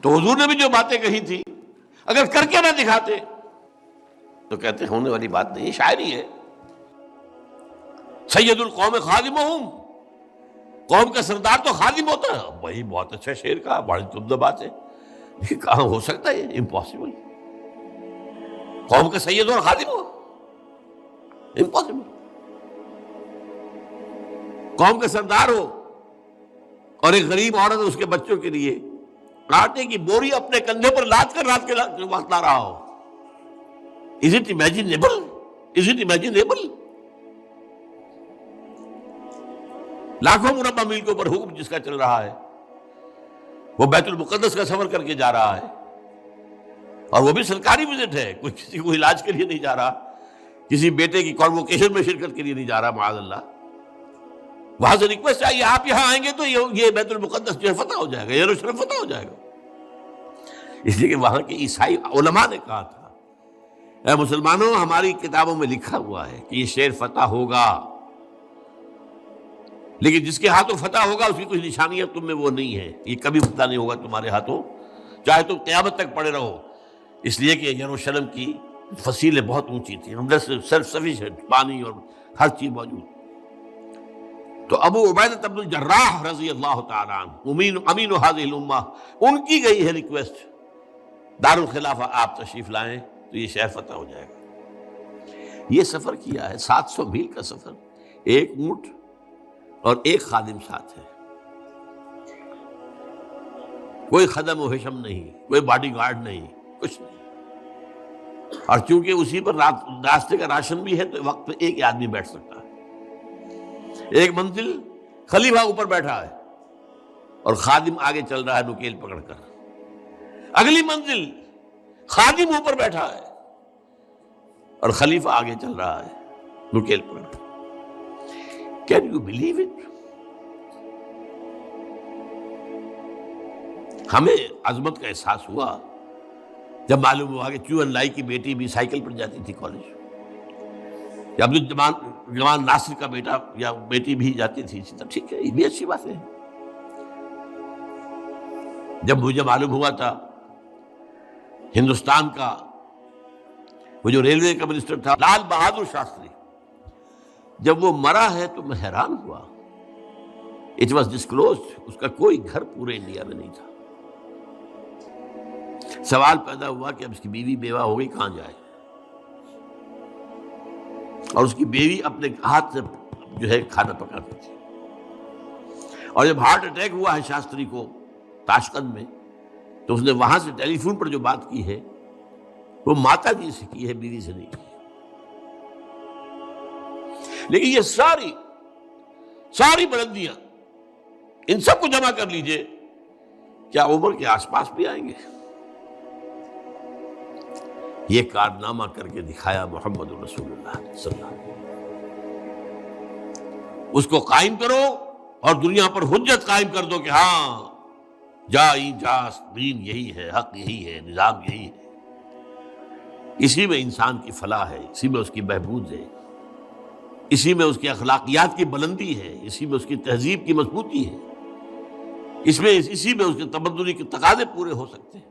تو حضور نے بھی جو باتیں کہی تھی اگر کر کے نہ دکھاتے تو کہتے ہونے والی بات نہیں، شاعری ہے. سید القوم خادمہم، قوم کا سردار تو خادم ہوتا ہے. وہی بہت اچھا شعر کہا، بڑی عمدہ بات ہے. یہ کہاں ہو سکتا ہے؟ امپاسبل. قوم کا سید اور خادم ہو، امپاسبل. قوم کا سردار ہو اور ایک غریب عورت اس کے بچوں کے لیے آٹے کی بوری اپنے کندھے پر لاد کر رات کے وقت لا رہا ہو. Is it imaginable? Is it imaginable? لاکھوں مربع میل کے اوپر حکم جس کا چل رہا ہے، وہ بیت المقدس کا سفر کر کے جا رہا ہے، اور وہ بھی سرکاری وزٹ ہے، کوئی کسی کو علاج کے لیے نہیں جا رہا، کسی بیٹے کی کانووکیشن میں شرکت کے لیے نہیں جا رہا معاذ اللہ. وہاں سے ریکویسٹ آئی آپ یہاں آئیں گے تو یہ بیت المقدس جو ہے فتح ہو جائے گا، یروشلم فتح ہو جائے گا. اس لیے کہ وہاں کے عیسائی علماء نے کہا تھا اے مسلمانوں ہماری کتابوں میں لکھا ہوا ہے کہ یہ شہر فتح ہوگا، لیکن جس کے ہاتھوں فتح ہوگا اس کی کچھ نشانیاں تم میں وہ نہیں ہے، یہ کبھی فتح نہیں ہوگا تمہارے ہاتھوں چاہے تم قیامت تک پڑے رہو. اس لیے کہ یروشلم کی فصیلیں بہت اونچی تھیں، اندر سے سیلف سفیشینٹ پانی اور ہر چیز موجود. تو ابو عبیدہ بن الجراح رضی اللہ تعالیٰ عنہ امین هذه الامہ، ان کی گئی ہے ریکویسٹ دارالخلافہ آپ تشریف لائیں تو یہ شہر فتح ہو جائے گا. یہ سفر کیا ہے 700 میل کا سفر، ایک اونٹ اور ایک خادم ساتھ ہے، کوئی خدم و حشم نہیں، کوئی باڈی گارڈ نہیں، کچھ نہیں. اور چونکہ اسی پر راستے کا راشن بھی ہے تو وقت پہ ایک آدمی بیٹھ سکتا ہے. ایک منزل خلیفہ اوپر بیٹھا ہے اور خادم آگے چل رہا ہے نکیل پکڑ کر. اگلی منزل خادم اوپر بیٹھا ہے اور خلیفہ آگے چل رہا ہے نکیل پکڑ کر. Can you believe it? ہمیں عظمت کا احساس ہوا جب معلوم ہوا کہ چو لائی کی بیٹی بھی سائیکل پر جاتی تھی کالج، یا عبدالجمال ناصر کا بیٹا یا بیٹی بھی جاتی تھی. ٹھیک ہے، یہ بھی اچھی بات ہے. جب مجھے معلوم ہوا تھا ہندوستان کا وہ جو ریلوے کا منسٹر تھا لال بہادر شاستری، جب وہ مرا ہے تو میں حیران ہوا. اٹ واز ڈسکلوزڈ، اس کا کوئی گھر پورے انڈیا میں نہیں تھا. سوال پیدا ہوا کہ اب اس کی بیوی بیوہ ہو گئی، کہاں جائے؟ اور اس کی بیوی اپنے ہاتھ سے جو ہے کھانا پکاتی تھی. اور جب ہارٹ اٹیک ہوا ہے شاستری کو تاشقند میں، تو اس نے وہاں سے ٹیلی فون پر جو بات کی ہے وہ ماتا جی سے کی ہے، بیوی سے نہیں کی. لیکن یہ ساری بلندیاں ان سب کو جمع کر لیجئے، کیا عمر کے آس پاس بھی آئیں گے؟ یہ کارنامہ کر کے دکھایا محمد رسول اللہ صلی اللہ علیہ وسلم. اس کو قائم کرو اور دنیا پر حجت قائم کر دو کہ ہاں دین یہی ہے، حق یہی ہے، نظام یہی ہے. اسی میں انسان کی فلاح ہے، اسی میں اس کی بہبود ہے، اسی میں اس کی اخلاقیات کی بلندی ہے، اسی میں اس کی تہذیب کی مضبوطی ہے، اسی میں اس کے تمدنی کے تقاضے پورے ہو سکتے ہیں.